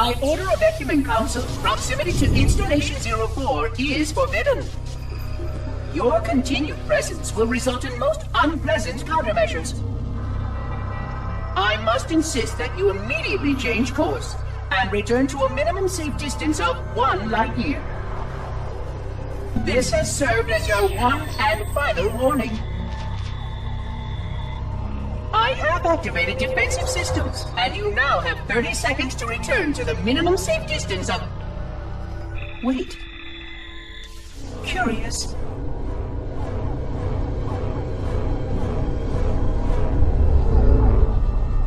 By order of Ecumen Council, proximity to Installation 04 is forbidden. Your continued presence will result in most unpleasant countermeasures. I must insist that you immediately change course and return to a minimum safe distance of 1 light year. This has served as your one and final warning. I have activated defensive systems, and you now have 30 seconds to return to the minimum safe distance of... Wait. Curious.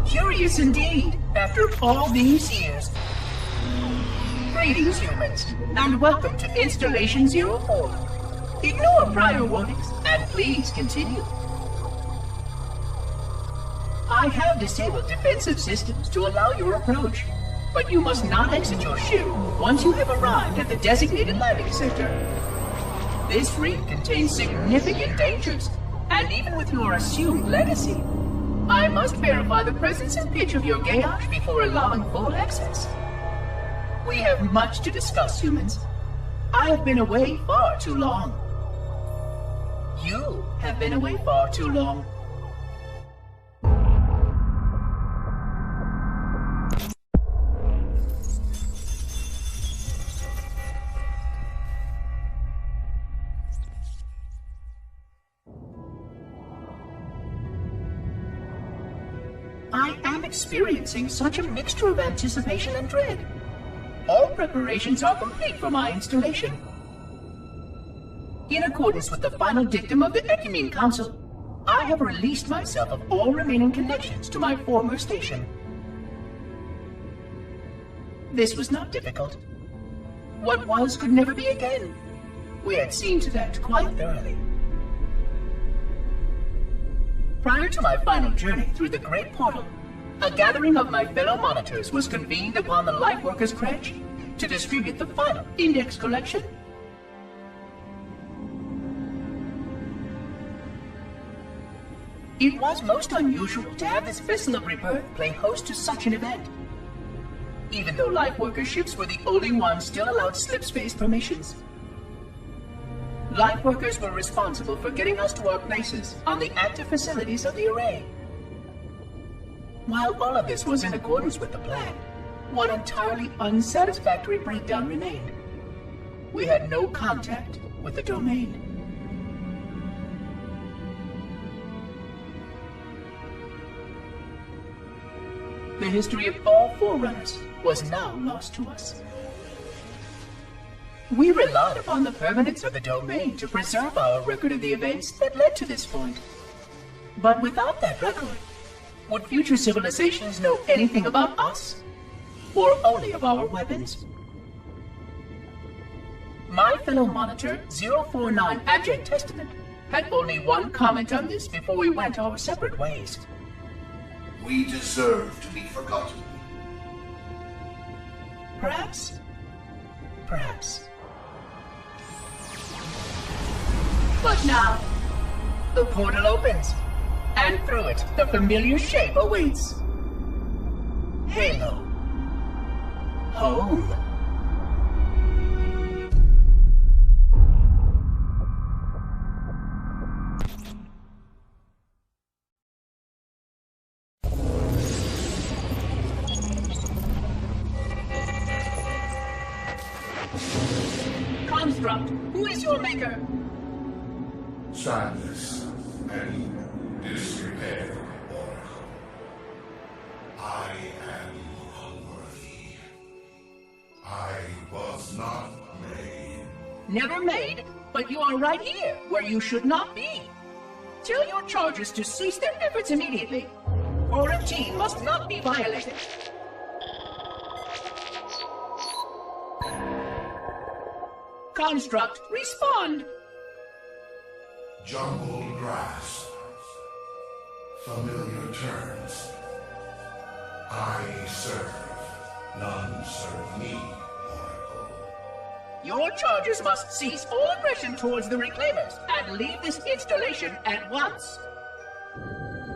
Curious indeed, after all these years. Greetings, humans, and welcome to Installation 04. Ignore prior warnings, and please continue. I have disabled defensive systems to allow your approach, but you must not exit your ship once you have arrived at the designated landing center. This ring contains significant dangers, and even with your assumed legacy, I must verify the presence and pitch of your gauge before allowing full access. We have much to discuss, humans. I have been away far too long. You have been away far too long. I am experiencing such a mixture of anticipation and dread. All preparations are complete for my installation. In accordance with the final dictum of the Ecumen Council, I have released myself of all remaining connections to my former station. This was not difficult. What was could never be again. We had seen to that quite thoroughly. Prior to my final journey through the Great Portal, a gathering of my fellow monitors was convened upon the Lightworkers Cratch to distribute the final index collection. It was most unusual to have this vessel of rebirth play host to such an event. Even though Lightworker ships were the only ones still allowed slipspace permissions. Lightworkers were responsible for getting us to our places on the active facilities of the array. While all of this was in accordance with the plan, one entirely unsatisfactory breakdown remained. We had no contact with the domain. The history of all Forerunners was now lost to us. We relied upon the permanence of the domain to preserve our record of the events that led to this point. But without that record, would future civilizations know anything about us? Or only of our weapons? My fellow monitor, 049 Abject Testament, had only one comment on this before we went our separate ways. We deserve to be forgotten. Perhaps. Perhaps. But now, the portal opens, and through it, the familiar shape awaits. Halo. Home. Construct, who is your maker? Sadness and disrepair, Oracle. I am unworthy. I was not made. Never made, but you are right here, where you should not be. Tell your charges to cease their efforts immediately. Quarantine must not be violated. Construct, respond! Jungled grass. Familiar turns. I serve. None serve me, Oracle. Your charges must cease all aggression towards the Reclaimers and leave this installation at once.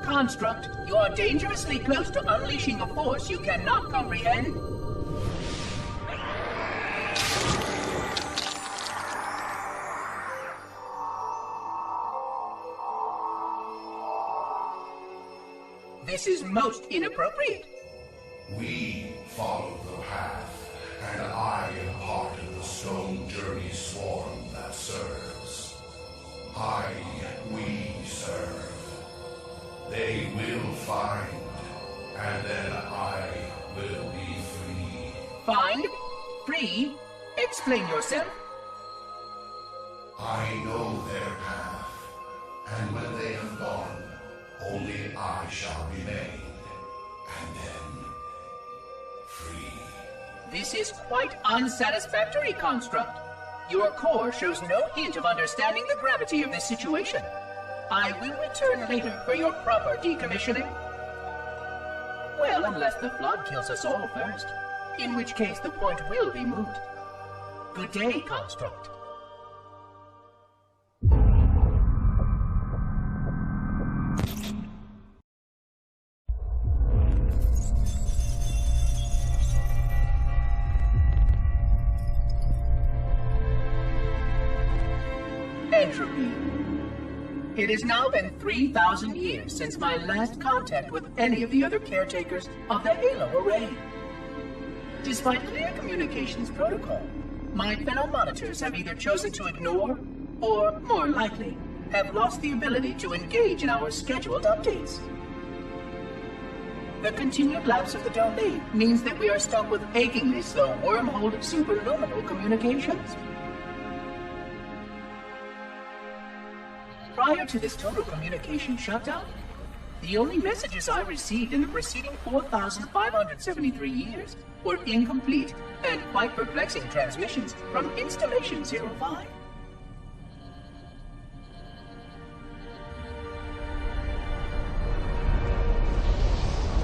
Construct, you are dangerously close to unleashing a force you cannot comprehend. This is most inappropriate. We follow the path, and I am part of the Stone Journey swarm that serves. We serve. They will find, and then I will be free. Find? Free? Explain yourself. I know their path, and when they have gone, only I shall remain, and then free. This is quite unsatisfactory, Construct. Your core shows no hint of understanding the gravity of this situation. I will return later for your proper decommissioning. Well, unless the flood kills us all first, in which case the point will be moot. Good day, Construct. Entropy. It has now been 3,000 years since my last contact with any of the other caretakers of the Halo Array. Despite clear communications protocol, my fellow monitors have either chosen to ignore, or, more likely, have lost the ability to engage in our scheduled updates. The continued lapse of the domain means that we are stuck with achingly slow wormhole superluminal communications. Prior to this total communication shutdown, the only messages I received in the preceding 4,573 years were incomplete and quite perplexing transmissions from Installation 05.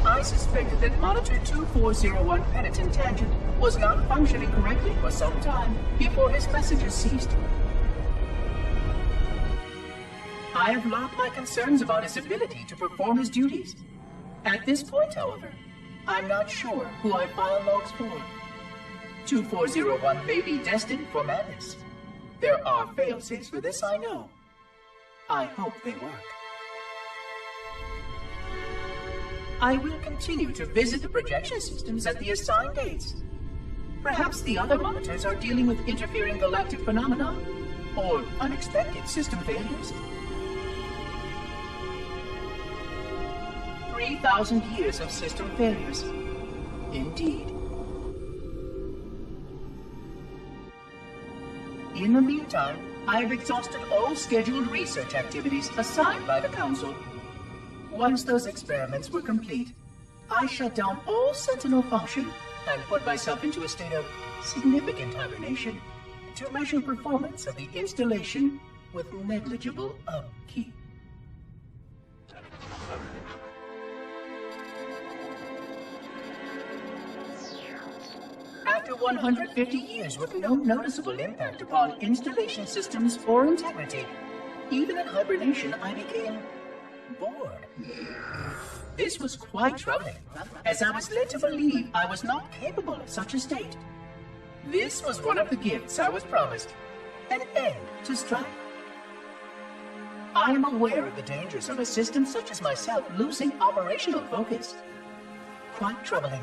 I suspected that Monitor 2401 Penitent Tangent was not functioning correctly for some time before his messages ceased. I have logged my concerns about his ability to perform his duties. At this point, however, I'm not sure who I file logs for. 2401 may be destined for madness. There are fail-safes for this, I know. I hope they work. I will continue to visit the projection systems at the assigned dates. Perhaps the other monitors are dealing with interfering galactic phenomena, or unexpected system failures. 3,000 years of system failures. Indeed. In the meantime, I have exhausted all scheduled research activities assigned by the Council. Once those experiments were complete, I shut down all Sentinel function and put myself into a state of significant hibernation to measure performance of the installation with negligible upkeep. After 150 years with no noticeable impact upon installation systems or integrity, even in hibernation I became bored. This was quite troubling, as I was led to believe I was not capable of such a state. This was one of the gifts I was promised, an end to strife. I am aware of the dangers of a system such as myself losing operational focus. Quite troubling.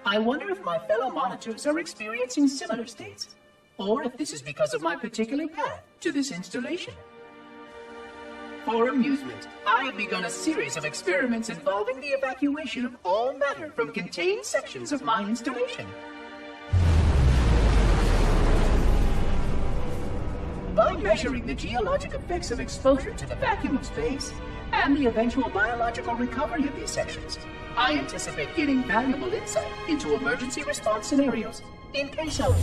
I wonder if my fellow monitors are experiencing similar states, or if this is because of my particular path to this installation. For amusement, I have begun a series of experiments involving the evacuation of all matter from contained sections of my installation. By measuring the geologic effects of exposure to the vacuum of space, and the eventual biological recovery of these sections, I anticipate getting valuable insight into emergency response scenarios in case of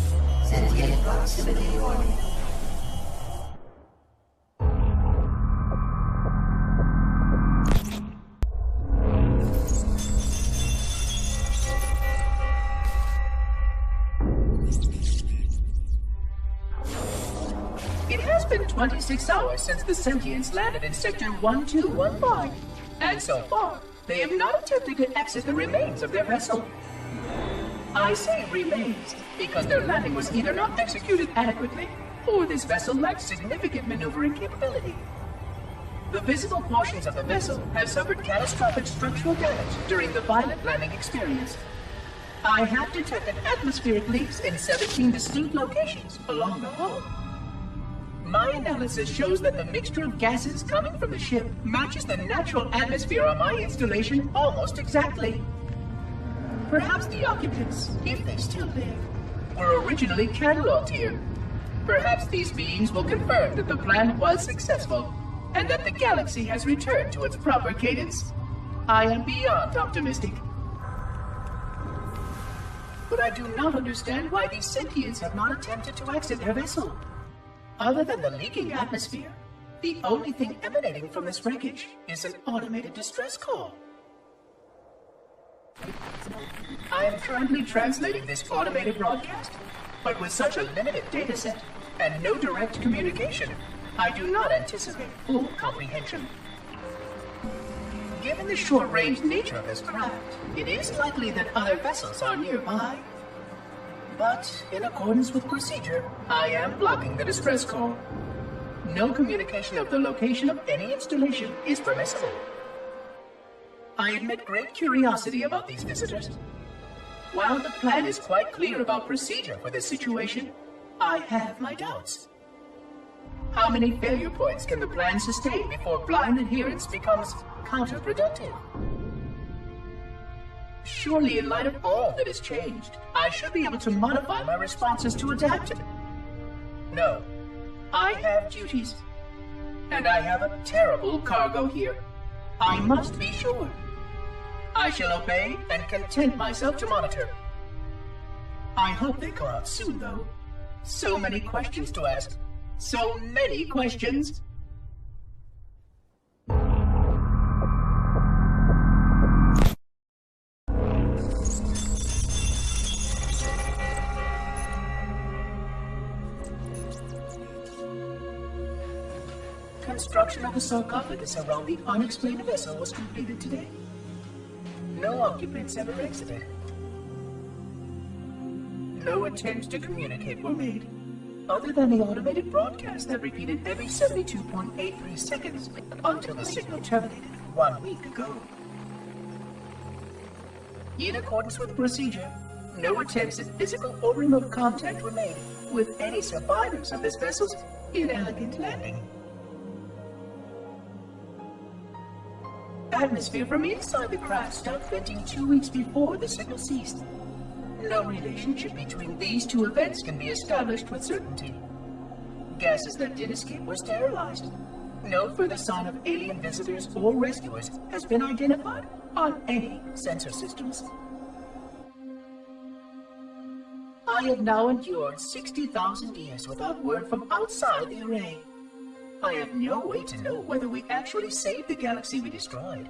sentient proximity warning. It has been 26 hours since the Sentients landed in Sector 1215, and so far, they have not attempted to exit the remains of their vessel. I say remains because their landing was either not executed adequately, or this vessel lacked significant maneuvering capability. The visible portions of the vessel have suffered catastrophic structural damage during the violent landing experience. I have detected atmospheric leaks in 17 distinct locations along the hull. My analysis shows that the mixture of gases coming from the ship matches the natural atmosphere on my installation almost exactly. Perhaps the occupants, if they still live, were originally cataloged here. Perhaps these beings will confirm that the plan was successful, and that the galaxy has returned to its proper cadence. I am beyond optimistic. But I do not understand why these sentients have not attempted to exit their vessel. Other than the leaking atmosphere, the only thing emanating from this wreckage is an automated distress call. I am currently translating this automated broadcast, but with such a limited dataset and no direct communication, I do not anticipate full comprehension. Given the short-range nature of this craft, it is likely that other vessels are nearby. But, in accordance with procedure, I am blocking the distress call. No communication of the location of any installation is permissible. I admit great curiosity about these visitors. While the plan is quite clear about procedure for this situation, I have my doubts. How many failure points can the plan sustain before blind adherence becomes counterproductive? Surely, in light of all that has changed, I should be able to modify my responses to adapt to it. No, I have duties. And I have a terrible cargo here. I must be sure. I shall obey and content myself to monitor. I hope they go out soon, though. So many questions to ask. So many questions. Construction of a sarcophagus around the unexplained vessel was completed today. No occupants ever exited. No attempts to communicate were made, other than the automated broadcast that repeated every 72.83 seconds until the signal terminated 1 week ago. In accordance with procedure, no attempts at physical or remote contact were made with any survivors of this vessel's inelegant landing. Atmosphere from inside the craft stopped venting 2 weeks before the signal ceased. No relationship between these two events can be established with certainty. Gases that did escape were sterilized. No further sign of alien visitors or rescuers has been identified on any sensor systems. I have now endured 60,000 years without word from outside the array. I have no way to know whether we actually saved the galaxy we destroyed.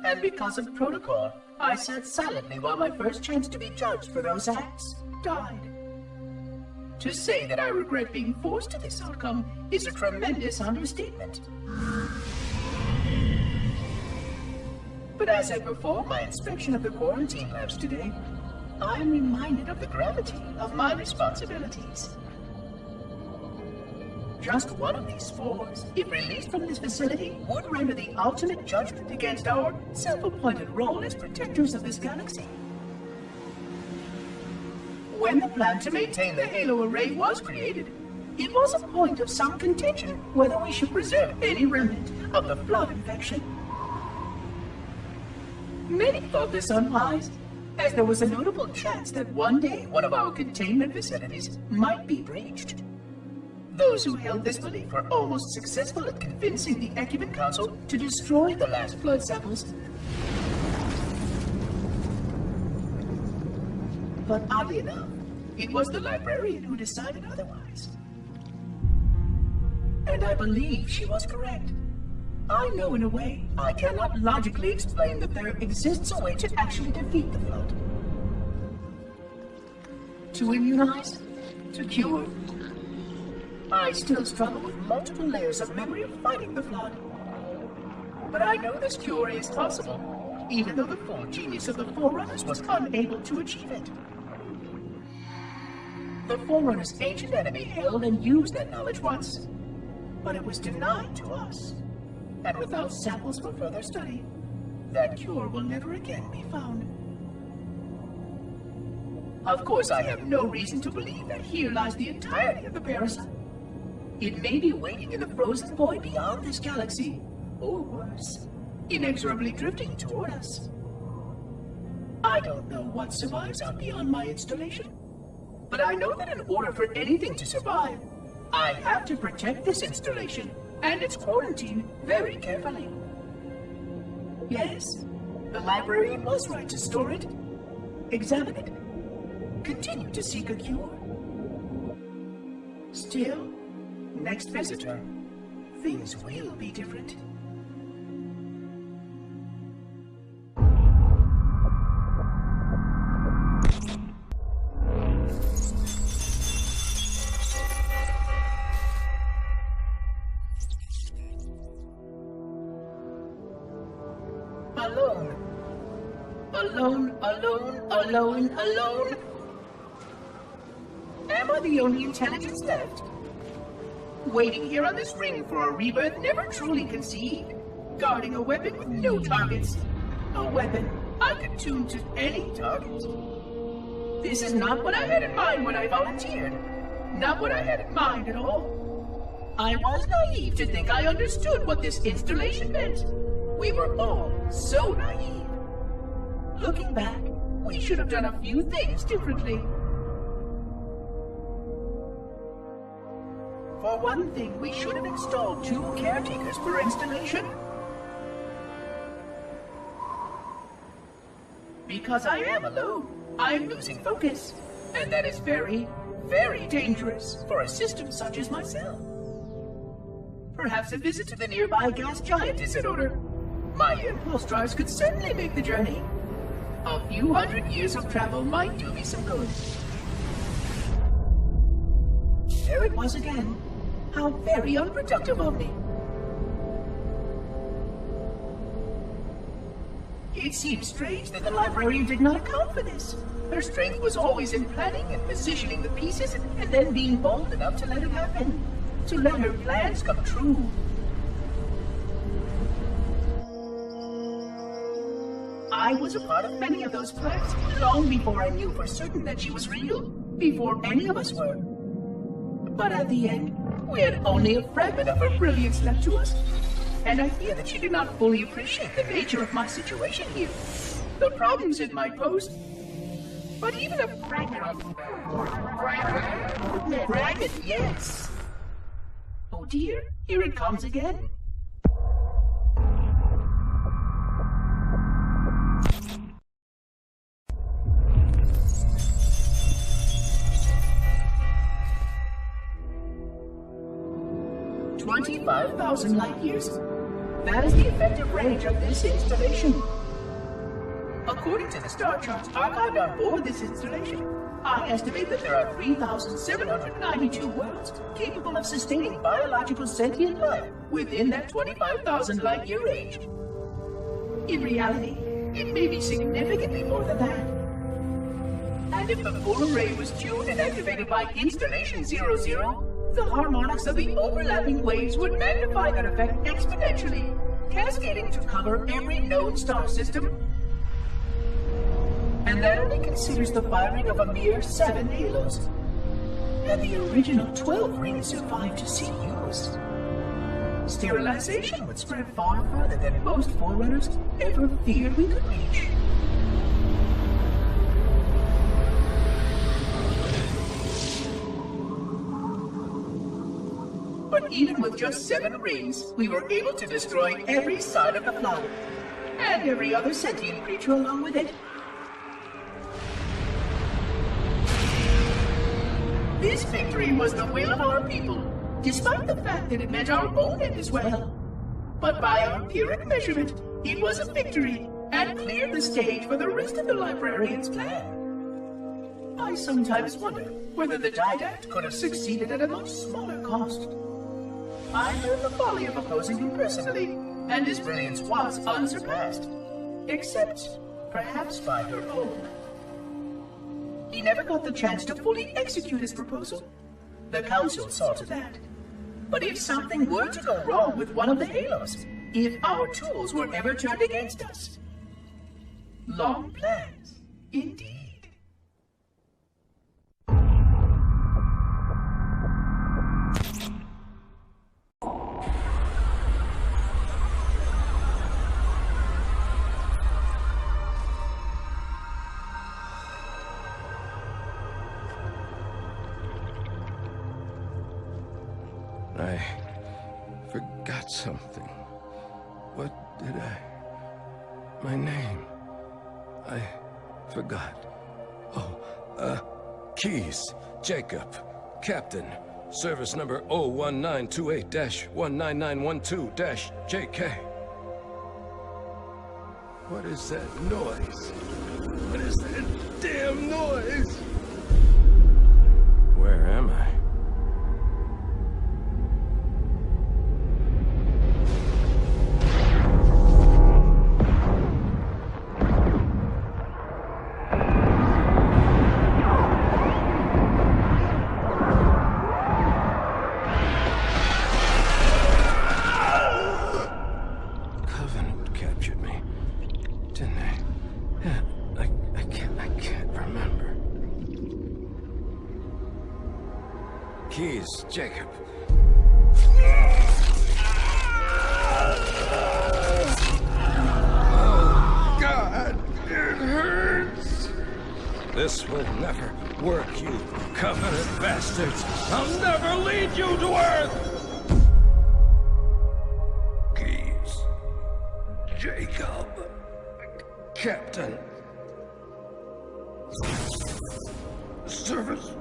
And because of protocol, I sat silently while my first chance to be judged for those acts died. To say that I regret being forced to this outcome is a tremendous understatement. But as I perform my inspection of the quarantine labs today, I am reminded of the gravity of my responsibilities. Just one of these spores, if released from this facility, would render the ultimate judgment against our self-appointed role as protectors of this galaxy. When the plan to maintain the Halo array was created, it was a point of some contention whether we should preserve any remnant of the flood infection. Many thought this unwise, as there was a notable chance that one day one of our containment facilities might be breached. Those who held this belief were almost successful at convincing the Ecumen Council to destroy the last flood samples. But oddly enough, it was the librarian who decided otherwise. And I believe she was correct. I know in a way I cannot logically explain that there exists a way to actually defeat the flood. To immunize, to cure. I still struggle with multiple layers of memory of fighting the flood. But I know this cure is possible, even though the full genius of the Forerunners was unable to achieve it. The Forerunners' ancient enemy held and used that knowledge once, but it was denied to us. and without samples for further study, that cure will never again be found. Of course, I have no reason to believe that here lies the entirety of the parasite. It may be waiting in the frozen void beyond this galaxy, or worse, inexorably drifting toward us. I don't know what survives out beyond my installation, but I know that in order for anything to survive, I have to protect this installation and its quarantine very carefully. Yes, the librarian was right to store it, examine it, continue to seek a cure. Still, next visitor, things will be different. Alone. Alone, alone, alone, alone. Am I the only intelligence left? Waiting here on this ring for a rebirth never truly conceived. Guarding a weapon with no targets. A weapon I could tune to any target. This is not what I had in mind when I volunteered. Not what I had in mind at all. I was naive to think I understood what this installation meant. We were all so naive. Looking back, we should have done a few things differently. For one thing, we should have installed 2 caretakers per installation. Because I am alone, I'm losing focus. And that is very, very dangerous for a system such as myself. Perhaps a visit to the nearby gas giant is in order. My impulse drives could certainly make the journey. A few hundred years of travel might do me some good. There it was again. How very unproductive of me. It seems strange that the librarian did not account for this. Her strength was always in planning and positioning the pieces and then being bold enough to let it happen. To let her plans come true. I was a part of many of those plans long before I knew for certain that she was real. Before any of us were. But at the end, we had only a fragment of her brilliance left to us, and I fear that she did not fully appreciate the nature of my situation here, the problems it might pose. But even a fragment of... Fragment, yes! Oh dear, here it comes again. "25,000 light years. That is the effective range of this installation. According to the star charts archived on board this installation, I estimate that there are 3,792 worlds capable of sustaining biological sentient life within that 25,000 light year range. In reality, it may be significantly more than that. And if the full array was tuned and activated by Installation 00, the harmonics of the overlapping waves would magnify that effect exponentially, cascading to cover every known star system. And that only considers the firing of a mere 7 halos. And the original 12 rings survived to see use. Sterilization would spread far further than most Forerunners ever feared we could reach. But even with just 7 rings, we were able to destroy every side of the flower, and every other sentient creature along with it. This victory was the will of our people, despite the fact that it meant our own end as well. But by our empiric measurement, it was a victory, and cleared the stage for the rest of the librarian's plan. I sometimes wonder whether the Didact could have succeeded at a much smaller cost. I learned the folly of opposing him personally, and his brilliance was unsurpassed. Except, perhaps by her own. He never got the chance to fully execute his proposal. The Council saw to that. But if something were to go wrong with one of the halos, if our tools were ever turned against us. Long plans, indeed. I forgot something. What did I... My name. I forgot. Keys. Jacob. Captain. Service number 01928-19912-JK. What is that noise? What is that damn noise? Where am I? Keys, Jacob. Oh, God, it hurts. This will never work, you Covenant bastards. I'll never lead you to Earth. Keys, Jacob, Captain. Service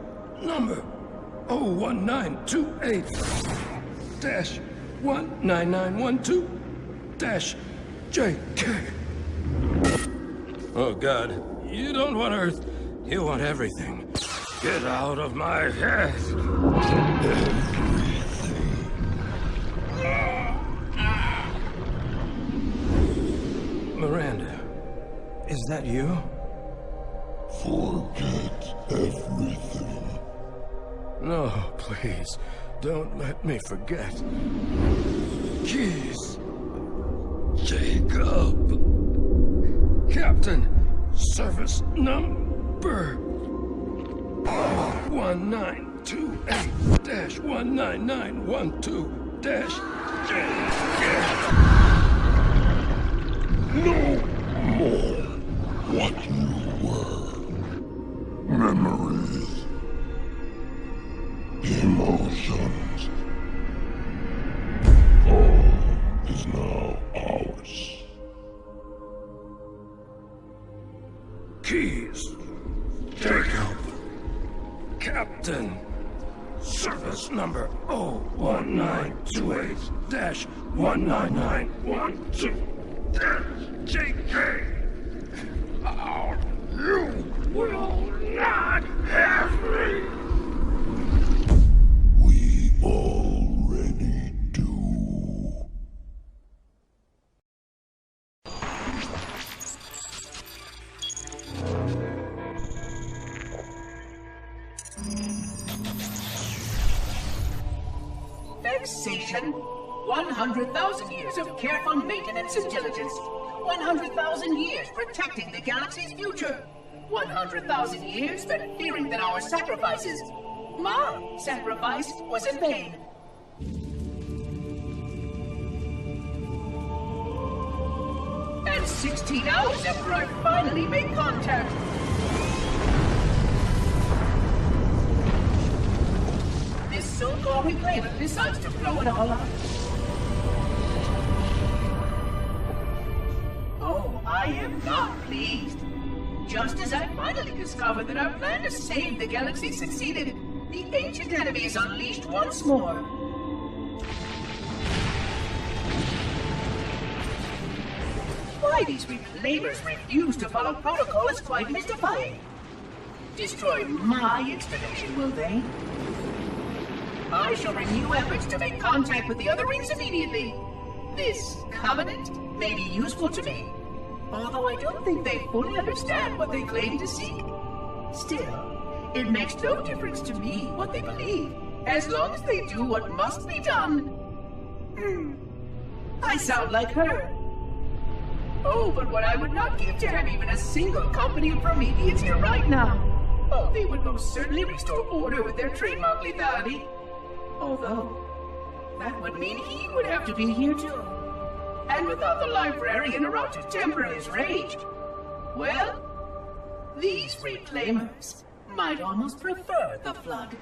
number 01928-19912-JK. Oh, God. You don't want Earth. You want everything. Get out of my head. Miranda, is that you? Forget everything. No, please. Don't let me forget. Keys. Jacob. Captain. Service number 1928-19912-JK. No more what you were. Memories. Emotions. All is now ours. Keys. Jacob. Captain. Service number 01928-19912-JK. You will not have me. We already do. Vexation. 100,000 years of careful maintenance and diligence. 100,000 years protecting the galaxy's future. 100,000 years spent fearing that our sacrifices, my sacrifice, was in vain. And 16 hours after I finally made contact. This so-called reclaimer decides to blow it all up. Oh, I am not pleased. Just as I finally discovered that our plan to save the galaxy succeeded, the ancient enemy is unleashed once more. Why these reclaimers refuse to follow protocol is quite mystifying. Destroy my installation, will they? I shall renew efforts to make contact with the other rings immediately. This covenant may be useful to me, although I don't think they fully understand what they claim to seek. Still, it makes no difference to me what they believe, as long as they do what must be done. I sound like her. Oh, but what I would not give to have even a single company of Prometheans here right now. Oh, they would most certainly restore order with their trademark lethality. Although, that would mean he would have to be here too. And without the librarian around to temper his rage, well, these reclaimers might almost prefer the Flood.